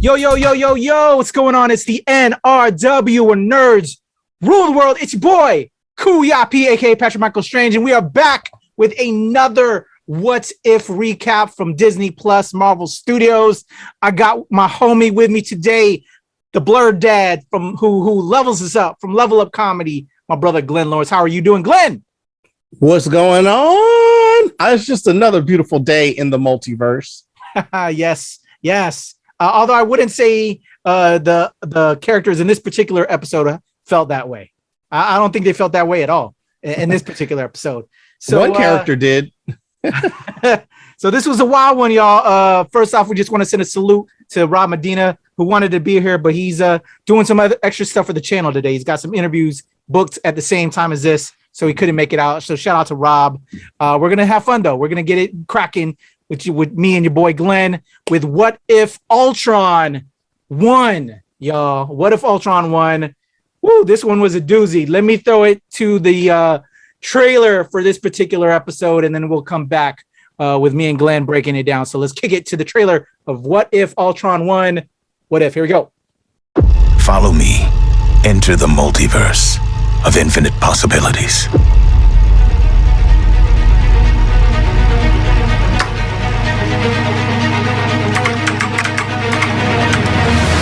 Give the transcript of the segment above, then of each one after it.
Yo, yo, yo, yo, yo, what's going on? It's the NRW, where nerds rule the world. It's your boy, Kuyapi, aka Patrick Michael Strange, and we are back with another What If recap from Disney Plus Marvel Studios. I got my homie with me today, the Blurred Dad from who levels us up from Level Up Comedy, my brother Glenn Lawrence. How are you doing, Glenn? What's going on? It's just another beautiful day in the multiverse. Yes. Although I wouldn't say the characters in this particular episode felt that way. I don't think they felt that way at all in this particular episode. So one character did. So this was a wild one, y'all. First off, we just want to send a salute to Rob Medina, who wanted to be here, but he's doing some other extra stuff for the channel today. He's got some interviews booked at the same time as this, so he couldn't make it out. So shout out to Rob. We're gonna have fun though. We're gonna get it cracking with me and your boy Glenn with What If Ultron won, y'all. What if Ultron won? Woo, this one was a doozy. Let me throw it to the trailer for this particular episode, and then we'll come back with me and Glenn breaking it down. So let's kick it to the trailer of What If Ultron won. What if? Here we go. Follow me. Enter the multiverse of infinite possibilities.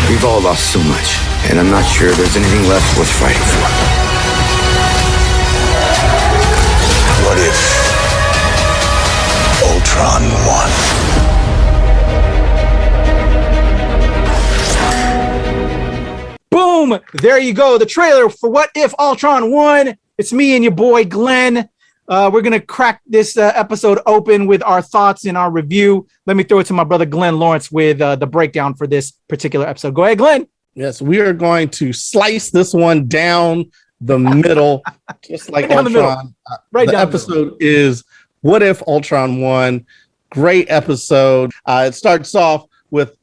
We've all lost so much, and I'm not sure there's anything left worth fighting for. What if Ultron won? Boom! There you go. The trailer for What If Ultron won. It's me and your boy Glenn. We're going to crack this episode open with our thoughts and our review. Let me throw it to my brother Glenn Lawrence with the breakdown for this particular episode. Go ahead, Glenn. Yes, we are going to slice this one down the middle, just like right Ultron. The episode is What If Ultron won? Great episode. It starts off with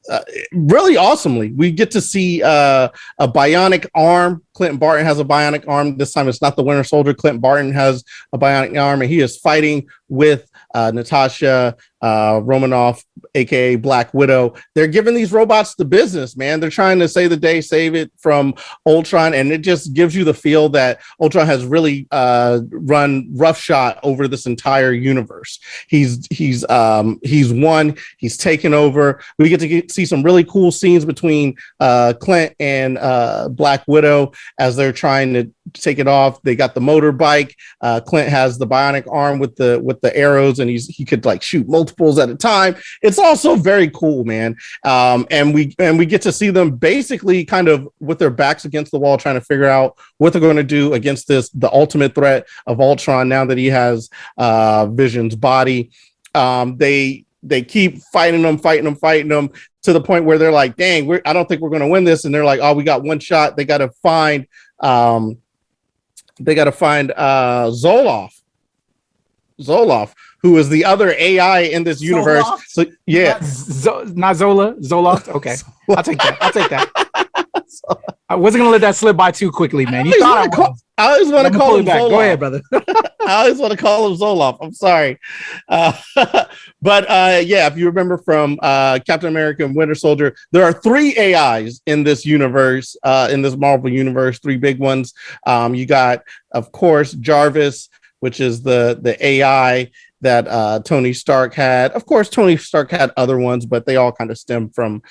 really awesomely. We get to see a bionic arm. Clinton Barton has a bionic arm. This time it's not the Winter Soldier. Clinton Barton has a bionic arm, and he is fighting with Natasha Romanoff, aka Black Widow. They're giving these robots the business, man. They're trying to save the day, save it from Ultron, and it just gives you the feel that Ultron has really run roughshod over this entire universe. He's won. He's taken over. We get to see some really cool scenes between Clint and Black Widow as they're trying to take it off. They got the motorbike. Clint has the bionic arm with the arrows, and he could like shoot multiples at a time. It's also very cool, man. And we get to see them basically kind of with their backs against the wall, trying to figure out what they're going to do against the ultimate threat of Ultron now that he has Vision's body. They keep fighting them to the point where they're like, dang, I don't think we're going to win this. And they're like, oh, we got one shot. They got to find Zoloff, who is the other AI in this universe. Zoloff? So yeah, not Zola, Zoloft. Okay, I'll take that. I wasn't gonna let that slip by too quickly, man. I always want to call him Zoloff. Go ahead, brother. I always want to call him Zoloff. I'm sorry. But yeah, if you remember from Captain America and Winter Soldier, there are 3 AIs in this universe, in this Marvel universe, 3 big ones. You got, of course, Jarvis, which is the AI that Tony Stark had. Of course, Tony Stark had other ones, but they all kind of stem from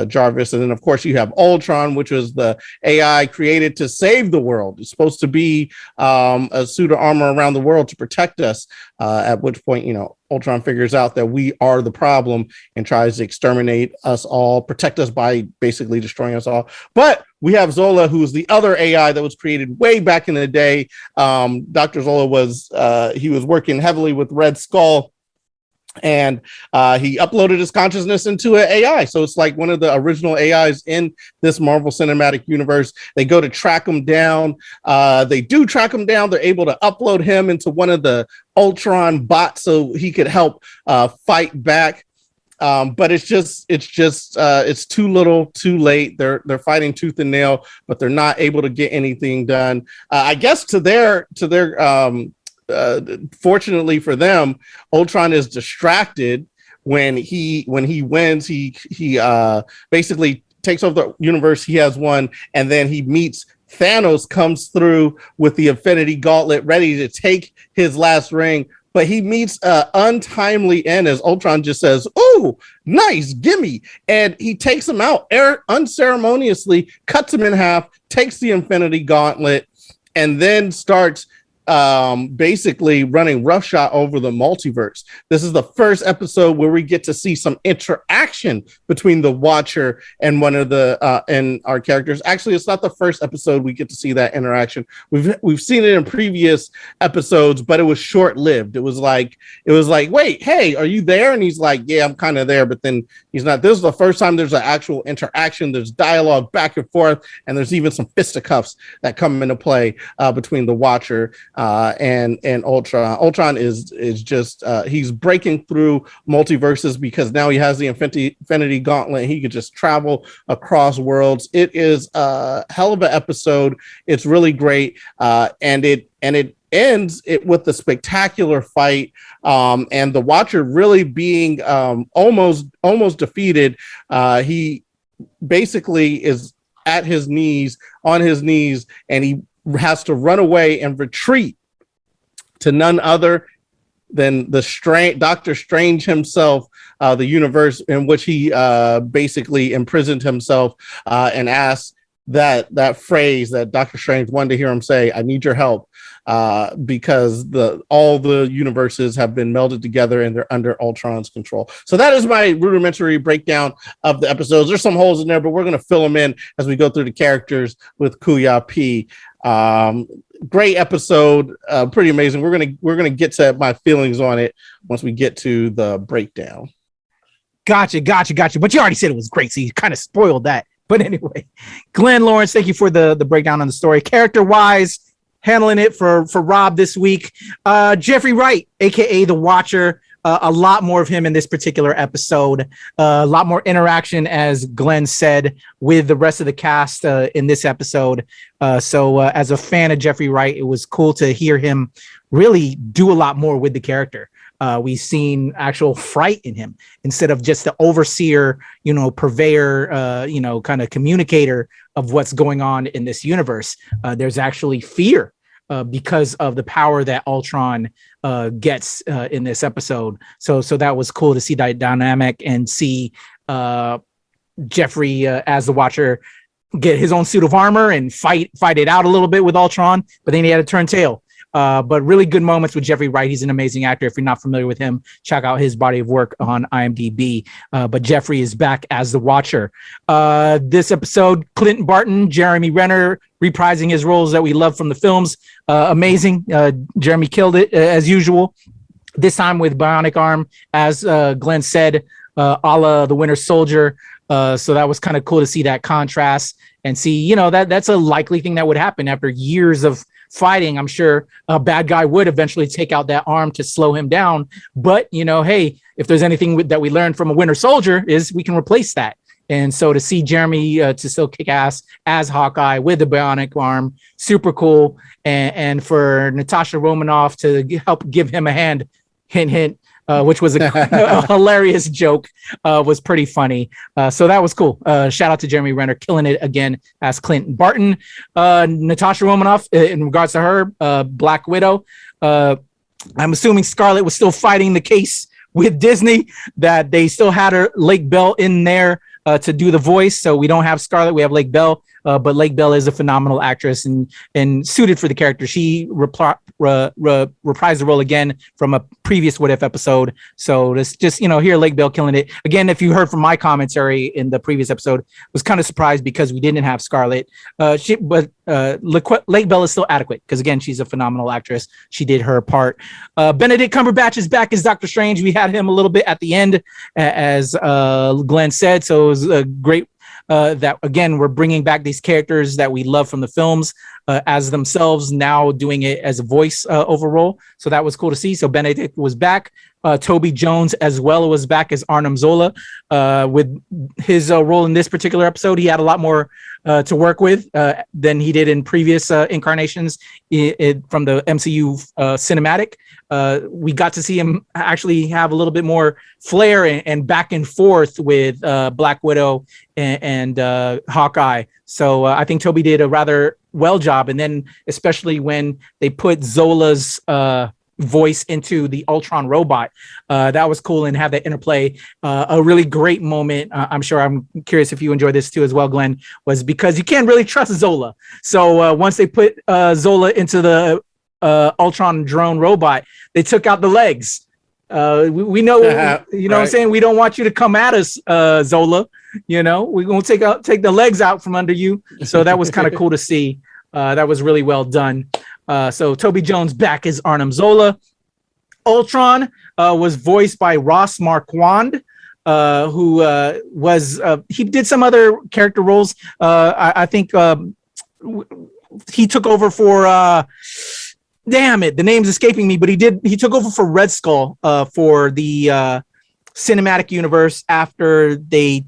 Jarvis. And then, of course, you have Ultron, which was the AI created to save the world. It's supposed to be a suit of armor around the world to protect us, at which point, Ultron figures out that we are the problem and tries to exterminate us all, protect us by basically destroying us all. But we have Zola, who's the other AI that was created way back in the day. Dr. Zola was working heavily with Red Skull, and he uploaded his consciousness into an AI. So it's like one of the original AIs in this Marvel Cinematic Universe. They go to track him down. They do track him down. They're able to upload him into one of the Ultron bots so he could help fight back. But it's too little, too late. They're fighting tooth and nail, but they're not able to get anything done. I guess to their fortunately for them, Ultron is distracted when he wins. He basically takes over the universe. He has one, and then he meets Thanos, comes through with the Infinity Gauntlet, ready to take his last ring. But he meets an untimely end as Ultron just says, "Oh, nice, gimme." And he takes him out unceremoniously, cuts him in half, takes the Infinity Gauntlet, and then starts basically running roughshod over the multiverse. This is the first episode where we get to see some interaction between the Watcher and one of the and our characters. Actually, it's not the first episode we get to see that interaction. We've seen it in previous episodes, but it was short-lived. It was like, wait, hey, are you there? And he's like, yeah, I'm kind of there, but then he's not. This is the first time there's an actual interaction. There's dialogue back and forth, and there's even some fisticuffs that come into play between the Watcher and Ultron. Ultron is just he's breaking through multiverses because now he has the Infinity Gauntlet. He could just travel across worlds. It is a hell of an episode. It's really great, and it ends it with the spectacular fight, and the Watcher really being almost defeated. He basically is on his knees, and he has to run away and retreat to none other than the Doctor Strange himself, the universe in which he basically imprisoned himself, and asked that phrase that Doctor Strange wanted to hear him say, "I need your help," because all the universes have been melded together and they're under Ultron's control. So that is my rudimentary breakdown of the episodes. There's some holes in there, but we're going to fill them in as we go through the characters with Kuya P. Great episode, pretty amazing. We're gonna get to my feelings on it once we get to the breakdown. Gotcha. But you already said it was great, so you kind of spoiled that. But anyway, Glenn Lawrence, thank you for the breakdown on the story. Character-wise, handling it for Rob this week. Jeffrey Wright, aka the Watcher. A lot more of him in this particular episode. A lot more interaction, as Glenn said, with the rest of the cast in this episode. So as a fan of Jeffrey Wright, it was cool to hear him really do a lot more with the character. We've seen actual fright in him instead of just the overseer, purveyor, kind of communicator of what's going on in this universe. There's actually fear because of the power that Ultron gets in this episode. So that was cool to see that dynamic and see Jeffrey as the Watcher get his own suit of armor and fight it out a little bit with Ultron, but then he had to turn tail. But really good moments with Jeffrey Wright. He's an amazing actor. If you're not familiar with him, check out his body of work on IMDb. But Jeffrey is back as the Watcher. This episode, Clinton Barton, Jeremy Renner, reprising his roles that we love from the films. Amazing. Jeremy killed it as usual. This time with bionic arm, as Glenn said, a la the Winter Soldier. So that was kind of cool to see that contrast and see, that's a likely thing that would happen after years of fighting. I'm sure a bad guy would eventually take out that arm to slow him down. But, hey, if there's anything that we learned from a Winter Soldier is we can replace that. And so to see Jeremy to still kick ass as Hawkeye with the bionic arm, super cool. And for Natasha Romanoff to help give him a hand, hint, hint, which was a hilarious joke, was pretty funny. So that was cool. Shout out to Jeremy Renner, killing it again as Clinton Barton. Natasha Romanoff, in regards to her, Black Widow, I'm assuming Scarlett was still fighting the case with Disney, that they still had her Lake Bell in there to do the voice. So we don't have Scarlett, we have Lake Bell. But Lake Bell is a phenomenal actress and suited for the character. She reprised the role again from a previous What If episode. So this just, here Lake Bell killing it. Again, if you heard from my commentary in the previous episode, was kind of surprised because we didn't have Scarlett. Lake Bell is still adequate because, again, she's a phenomenal actress. She did her part. Benedict Cumberbatch is back as Doctor Strange. We had him a little bit at the end, as Glenn said. So it was a great that, again, we're bringing back these characters that we love from the films as themselves, now doing it as a voice overall. So that was cool to see. So Benedict was back. Toby Jones as well was back as Arnim Zola with his role in this particular episode. He had a lot more to work with than he did in previous incarnations from the MCU cinematic. We got to see him actually have a little bit more flair and back and forth with Black Widow and Hawkeye. So I think Toby did a rather well job. And then especially when they put Zola's voice into the Ultron robot, that was cool, and have that interplay. A really great moment, I'm curious if you enjoy this too as well, Glenn, was because you can't really trust Zola. So once they put Zola into the Ultron drone robot, they took out the legs. We know, you know what I'm saying? We don't want you to come at us, Zola. You know, we're going to take the legs out from under you. So that was kind of cool to see. That was really well done. So Toby Jones back as Arnim Zola. Ultron was voiced by Ross Marquand, who was he did some other character roles. I think he took over for damn it, the name's escaping me, but he took over for Red Skull for the cinematic universe after they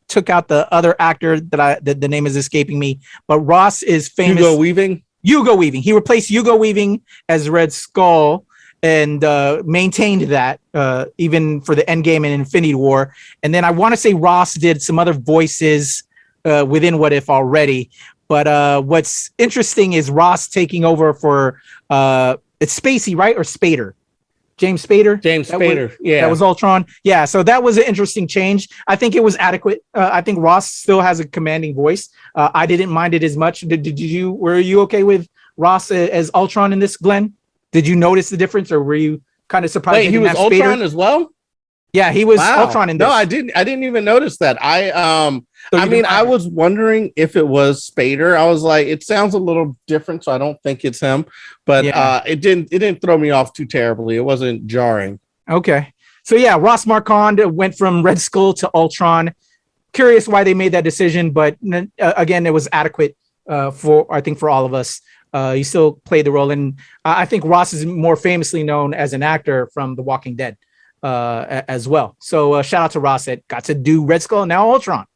took out the other actor that the name is escaping me. But Ross is famous. Hugo Weaving. He replaced Hugo Weaving as Red Skull and maintained that even for the Endgame and Infinity War. And then I want to say Ross did some other voices within What If already. But what's interesting is Ross taking over for it's Spacey, right? Or Spader? James Spader. That was Ultron. Yeah, so that was an interesting change. I think it was adequate. I think Ross still has a commanding voice. I didn't mind it as much. Were you okay with Ross as Ultron in this, Glenn? Did you notice the difference, or were you kind of surprised? Wait, he was Ultron as well? Yeah, he was Ultron in this. No, I didn't even notice that. I was wondering if it was Spader. I was like, it sounds a little different, so I don't think it's him. But it didn't throw me off too terribly. It wasn't jarring. Okay. So yeah, Ross Marquand went from Red Skull to Ultron. Curious why they made that decision, but again, it was adequate for all of us. He still played the role, and I think Ross is more famously known as an actor from The Walking Dead as well. So shout out to Ross that got to do Red Skull and now Ultron.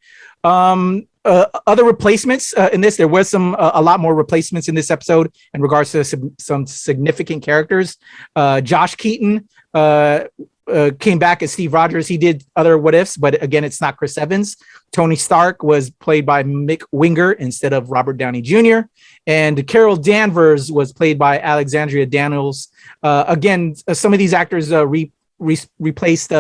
Other replacements in this, there was a lot more replacements in this episode in regards to some significant characters. Josh Keaton came back as Steve Rogers. He did other What Ifs, but again, it's not Chris Evans. Tony Stark was played by Mick Winger instead of Robert Downey Jr. And Carol Danvers was played by Alexandria Daniels. Again, some of these actors replaced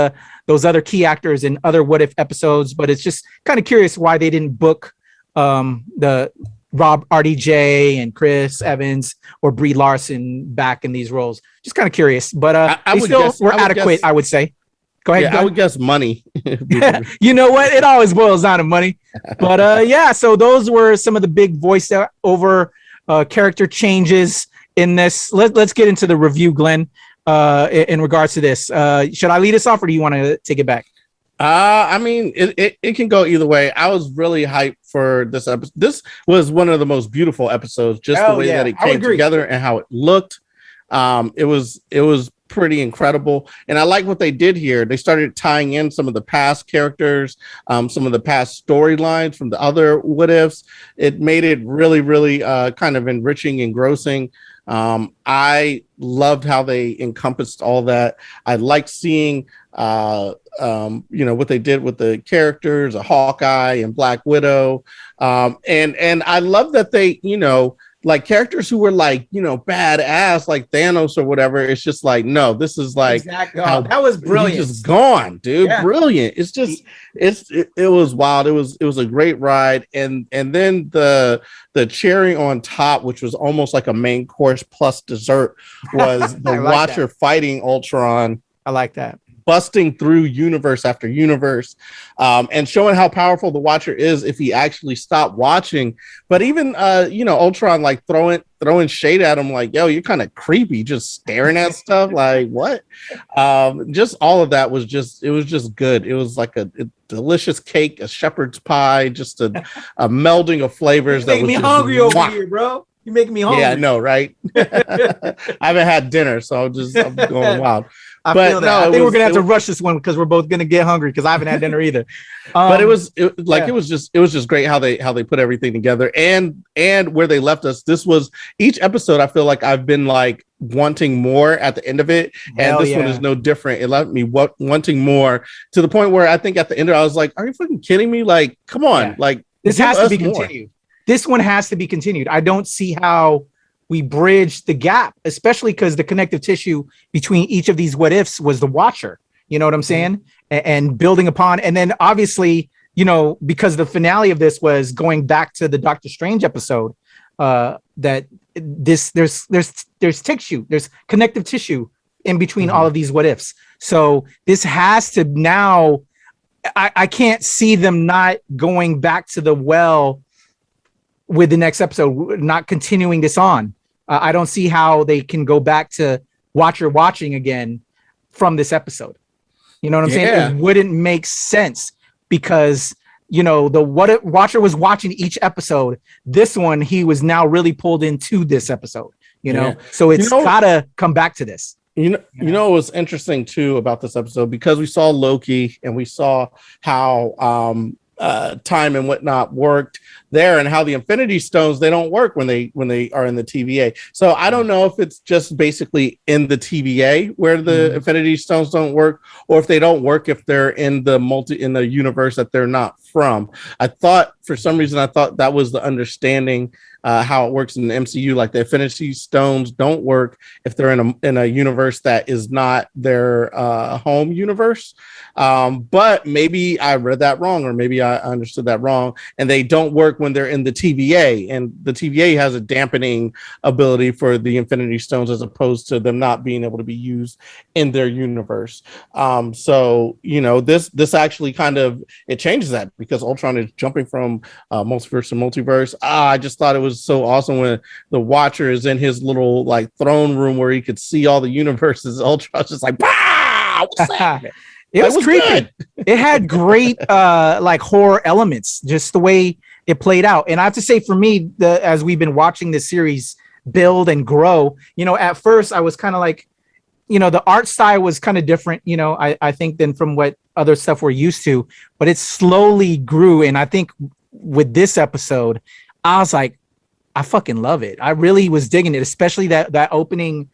those other key actors in other What If episodes, but it's just kind of curious why they didn't book the Rob RDJ and Chris Evans or Brie Larson back in these roles. Just kind of curious, but they still were adequate, I would say. Go ahead. I would guess money. You know what? It always boils down to money. But yeah, so those were some of the big voice over character changes in this. Let's get into the review, Glenn. In regards to this, should I lead us off, or do you want to take it back? I mean, it can go either way. I was really hyped for this episode. This was one of the most beautiful episodes, just the way that it came together and how it looked. It was pretty incredible, and I like what they did here. They started tying in some of the past characters, some of the past storylines from the other What Ifs. It made it really, really kind of enriching, engrossing. I loved how they encompassed all that. I liked seeing, what they did with the characters, a Hawkeye and Black Widow. And I love that they, like characters who were like, badass, like Thanos or whatever. It's just like, no, this is like, exactly. That was brilliant. Just gone, dude. Yeah. Brilliant. It's just, it was wild. It was a great ride. And then the cherry on top, which was almost like a main course plus dessert, was the Watcher fighting Ultron. I like that. Busting through universe after universe, and showing how powerful the Watcher is if he actually stopped watching. But even Ultron like throwing shade at him, like, yo, you're kind of creepy, just staring at stuff. Like, what? Just all of that was just good. It was like a delicious cake, a shepherd's pie, just a melding of flavors. You make me hungry over here, bro. You make me hungry. Yeah, I know, right? I haven't had dinner, so I'm going wild. I But feel that. no, I it think we're was- gonna have it to was- rush this one because we're both gonna get hungry because I haven't had dinner either. But it Um, was it yeah. was just great how they put everything together and where they left us. This was each episode. I feel like I've been like wanting more at the end of it, and Hell this one yeah. is no different. It left me wanting more to the point where I think at the end of it, I was like, "Are you fucking kidding me? Like, come on, Yeah. like This give has to us be more." continued. This one has to be continued. I don't see how we bridge the gap, especially because the connective tissue between each of these what ifs was the watcher. You know what I'm saying? And building upon, and then obviously, you know, because the finale of this was going back to the Doctor Strange episode, that there's tissue, there's connective tissue in between all of these what ifs. So this has to now. I can't see them not going back to the well with the next episode, not continuing this on. I don't see how they can go back to Watcher watching again from this episode. You know what I'm saying? Yeah. It wouldn't make sense because, you know, the Watcher was watching each episode. This one, he was now really pulled into this episode, you know? Yeah. So it's You know- gotta come back to this. You know what was interesting too about this episode, because we saw Loki and we saw how time and whatnot worked there, and how the Infinity Stones, they don't work when they are in the TVA. So I don't know if it's just basically in the TVA where the Infinity Stones don't work, or if they don't work if they're in the universe that they're not from. I thought for some reason that was the understanding how it works in the MCU. Like the Infinity Stones don't work if they're in a universe that is not their home universe. But maybe I read that wrong, or maybe I understood that wrong. And they don't work when they're in the TVA, and the TVA has a dampening ability for the Infinity Stones as opposed to them not being able to be used in their universe. So you know, this actually kind of, it changes that, because Ultron is jumping from multiverse to multiverse. I just thought it was so awesome when the Watcher is in his little like throne room where he could see all the universes. Ultron's just like, wow, what's that? It was was creepy. good. It had great like horror elements, just the way it played out. And I have to say, for me, as we've been watching this series build and grow, you know, at first I was kind of like, you know, the art style was kind of different, you know, I think than from what other stuff we're used to, but it slowly grew. And I think with this episode, I was like, I fucking love it. I really was digging it, especially that opening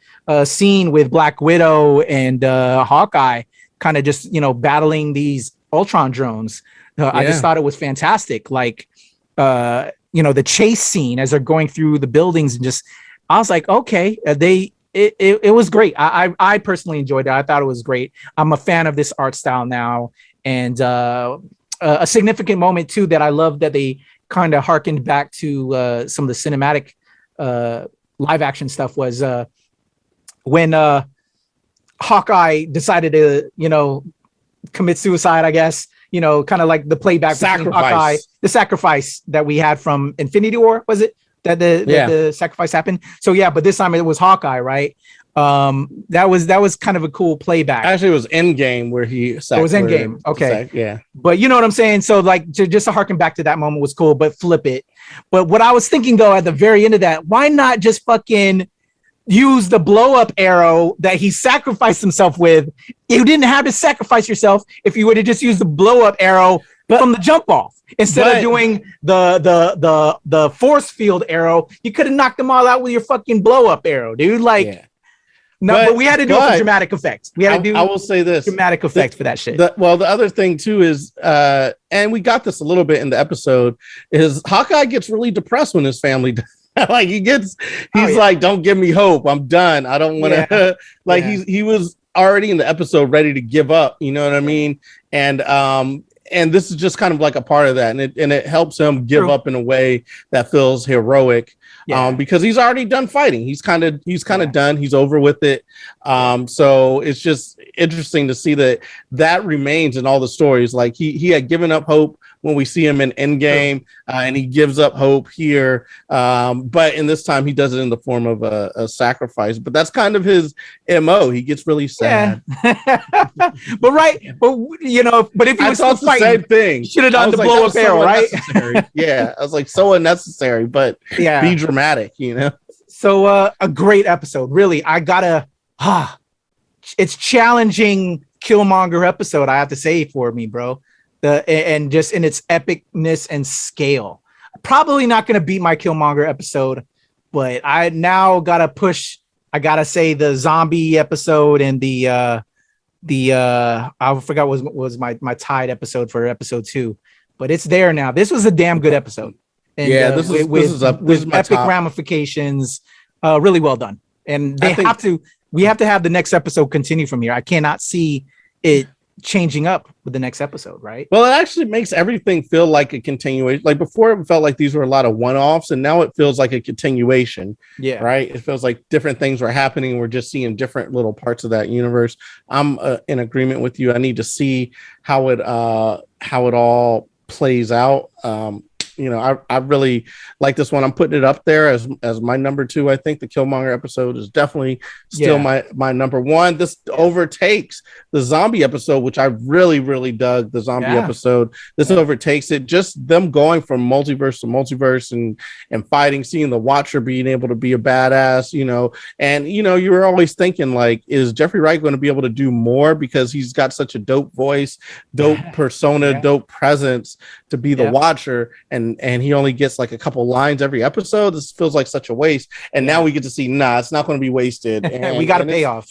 scene with Black Widow and Hawkeye, kind of just, you know, battling these Ultron drones. I just thought it was fantastic. Like, you know, the chase scene as they're going through the buildings, and just, I was like, okay, it was great. I personally enjoyed it. I thought it was great. I'm a fan of this art style now. And a significant moment too that I love that they kind of harkened back to some of the cinematic live action stuff was when Hawkeye decided to, you know, commit suicide, I guess, you know, kind of like the playback between Hawkeye, the sacrifice that we had from Infinity War, was it? That the sacrifice happened. So yeah, but this time it was Hawkeye, right? That was kind of a cool playback. Actually, it was Endgame where he. It was Endgame. Okay. Yeah. But you know what I'm saying? So like just to harken back to that moment was cool, but flip it. But what I was thinking though, at the very end of that, why not just fucking use the blow up arrow that he sacrificed himself with? You didn't have to sacrifice yourself if you would have just used the blow up arrow from the jump off instead of doing the force field arrow. You could have knocked them all out with your fucking blow up arrow, dude. Like, no, but we had to do it for dramatic effect. We had to do. I will say this: dramatic effect for that shit. The other thing too is, and we got this a little bit in the episode, is Hawkeye gets really depressed when his family dies. Like he's like, don't give me hope. I'm done. I don't want to he was already in the episode ready to give up. You know what I mean? And this is just kind of like a part of that. And it helps him give up in a way that feels heroic. Because he's already done fighting. He's kind of done. He's over with it. So it's just interesting to see that remains in all the stories. Like he had given up hope when we see him in Endgame, and he gives up hope here. But in this time, he does it in the form of a sacrifice. But that's kind of his MO. He gets really sad. Yeah. but if he was still the fighting, same thing, should have done the blow up arrow, right? Yeah, I was like, so unnecessary, but yeah, be dramatic, So a great episode, really. I gotta it's challenging Killmonger episode, I have to say, for me, bro. And just in its epicness and scale. Probably not gonna beat my Killmonger episode, but I now gotta push. I gotta say the zombie episode and the I forgot what was my tied episode for episode 2, but it's there now. This was a damn good episode. And, this is my epic top. Ramifications. Really well done. And we have to have the next episode continue from here. I cannot see it changing up with the next episode, right? Well, it actually makes everything feel like a continuation. Like before, it felt like these were a lot of one-offs, and now it feels like a continuation. Yeah, right. It feels like different things were happening. We're just seeing different little parts of that universe. I'm in agreement with you. I need to see how it all plays out. I really like this one. I'm putting it up there as my number 2. I think the Killmonger episode is definitely still my number 1. This overtakes the zombie episode, which I really, really dug. The zombie episode. This overtakes it. Just them going from multiverse to multiverse and fighting, seeing the Watcher being able to be a badass, and you were always thinking, like, is Jeffrey Wright going to be able to do more, because he's got such a dope voice, dope persona, dope presence to be the Watcher, and he only gets like a couple lines every episode. This feels like such a waste, and now we get to see it's not going to be wasted. And we got a payoff,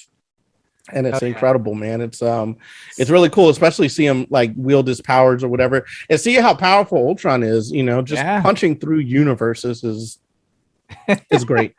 and it's incredible, man. It's really cool, especially see him like wield his powers or whatever, and see how powerful Ultron is. Punching through universes is great.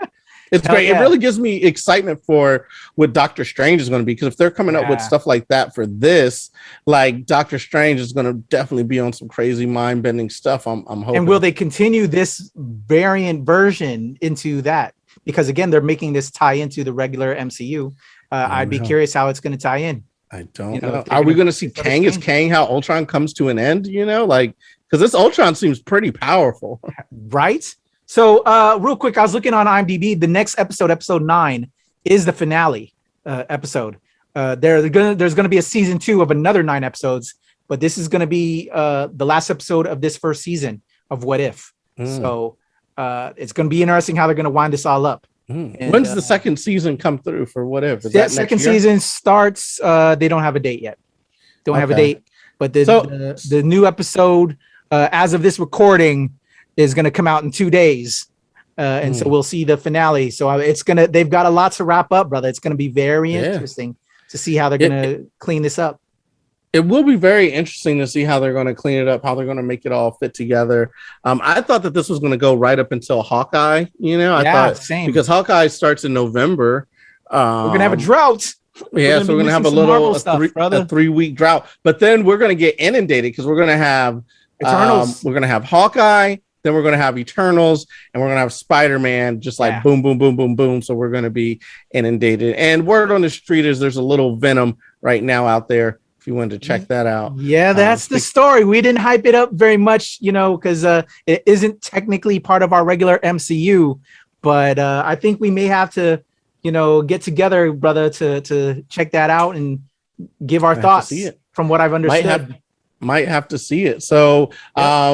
It's great. It really gives me excitement for what Doctor Strange is going to be, because if they're coming up with stuff like that for this, like Doctor Strange is going to definitely be on some crazy mind-bending stuff. I'm hoping. And will they continue this variant version into that? Because again, they're making this tie into the regular MCU. I'd be curious how it's going to tie in. I don't know. Are we going to see Kang? Is Kang how Ultron comes to an end? Because this Ultron seems pretty powerful, right? So real quick, I was looking on IMDb. The next episode 9, is the finale episode. There's gonna be a season 2 of another 9 episodes, but this is gonna be the last episode of this first season of What If. So it's gonna be interesting how they're gonna wind this all up. And, when's the second season come through for What If? Is that second season starts? They don't have a date yet. Don't have a date, but the new episode, as of this recording, is going to come out in 2 days. And so we'll see the finale. So they've got a lot to wrap up, brother. It's going to be very interesting to see how they're going to clean this up. It will be very interesting to see how they're going to clean it up, how they're going to make it all fit together. I thought that this was going to go right up until Hawkeye, I thought, same. Because Hawkeye starts in November. We're going to have a drought. Yeah, so we're going to have a 3-week drought. But then we're going to get inundated, because we're going to have Eternals. We're going to have Hawkeye. Then we're going to have Eternals, and we're going to have Spider-Man, just like boom, boom, boom, boom, boom. So we're going to be inundated. And word on the street is there's a little Venom right now out there, if you wanted to check that out. Yeah, that's the story. We didn't hype it up very much, because it isn't technically part of our regular MCU. But I think we may have to, get together, brother, to check that out and give our thoughts from what I've understood. Might have to see it. So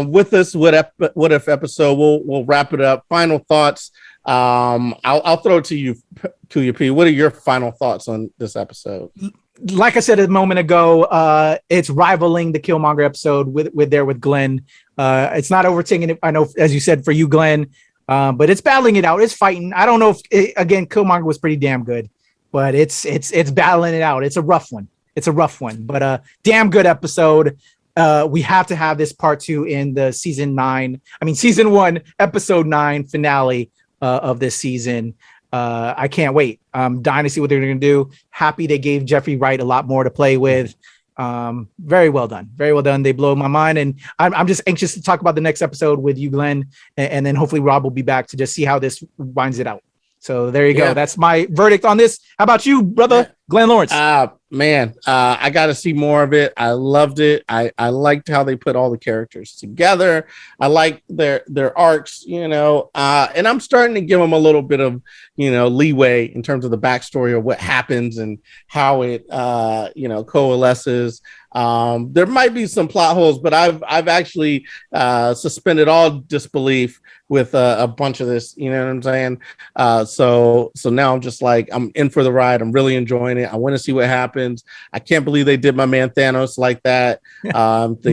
with this what if episode, we'll wrap it up. Final thoughts. I'll throw it to you, Kuya P. What are your final thoughts on this episode? Like I said a moment ago, it's rivaling the Killmonger episode with Glenn. It's not overtaking it, I know, as you said, for you, Glenn, but it's battling it out. It's fighting. I don't know if again, Killmonger was pretty damn good, but it's battling it out. It's a rough one. But damn good episode. We have to have this part 2 in the season 1, episode 9 finale of this season. I can't wait. Dying to see what they're going to do. Happy they gave Jeffrey Wright a lot more to play with. Very well done. Very well done. They blow my mind. And I'm just anxious to talk about the next episode with you, Glenn. And then hopefully Rob will be back to just see how this winds it out. So there you go. That's my verdict on this. How about you, brother? Glenn Lawrence? Man, I got to see more of it. I loved it. I liked how they put all the characters together. I like their arcs, and I'm starting to give them a little bit of, leeway in terms of the backstory of what happens and how it, coalesces. There might be some plot holes, but I've actually suspended all disbelief with a bunch of this. You know what I'm saying? So now I'm just like, I'm in for the ride. I'm really enjoying it. I want to see what happens. I can't believe they did my man Thanos like that. They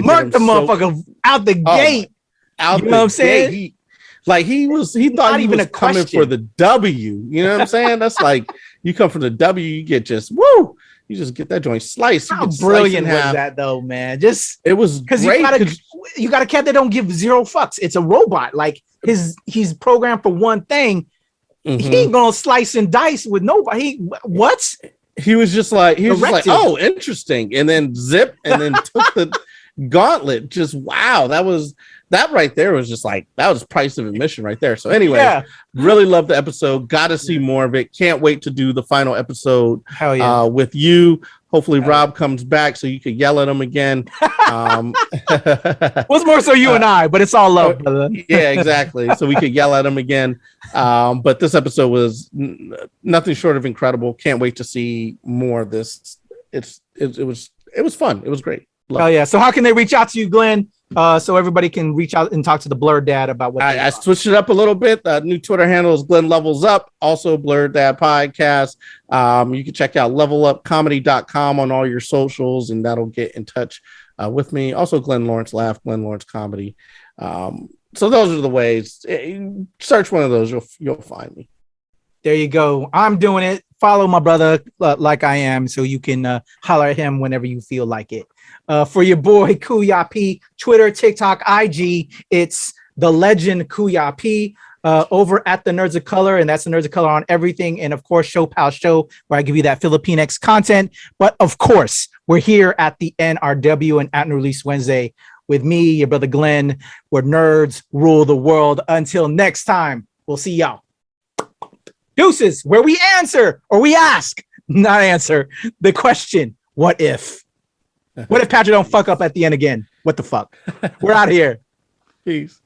marked the motherfucker out the gate. Out, you know what I'm saying? He thought he was coming for the W. You know what I'm saying? That's like, you come from the W, you get just woo. You just get that joint sliced. How brilliant was that, though, man? It was because great. You got a cat that don't give zero fucks. It's a robot. Like he's programmed for one thing. Mm-hmm. He ain't gonna slice and dice with nobody. What? He was just like, oh, interesting, and then zip, and then took the gauntlet. Just wow, that right there was just like, that was price of admission right there. So anyway, really love the episode. Got to see more of it. Can't wait to do the final episode with you. Hopefully Rob comes back so you could yell at him again. What's more so you and I, but it's all love, brother. Yeah, exactly. So we could yell at him again. But this episode was nothing short of incredible. Can't wait to see more of this. It was fun. It was great. Oh yeah. So how can they reach out to you, Glenn? So everybody can reach out and talk to the Blurred Dad about what I switched it up a little bit. The new Twitter handle is Glenn Levels Up, also Blurred Dad Podcast. You can check out levelupcomedy.com on all your socials, and that'll get in touch with me. Also, Glenn Lawrence Laugh, Glenn Lawrence Comedy. So those are the ways. Search one of those, you'll find me. There you go. I'm doing it. Follow my brother like I am, so you can holler at him whenever you feel like it. For your boy Kuya P, Twitter, TikTok, IG, it's the legend Kuya P. Over at the Nerds of Color, and that's the Nerds of Color on everything. And of course, Show Pal Show, where I give you that Filipinx content. But of course, we're here at the NRW and at Release Wednesday with me, your brother Glenn, where nerds rule the world. Until next time, we'll see y'all. Deuces, where we answer or we ask, not answer, the question, what if? What if Patrick don't fuck up at the end again? What the fuck? We're out of here. Peace.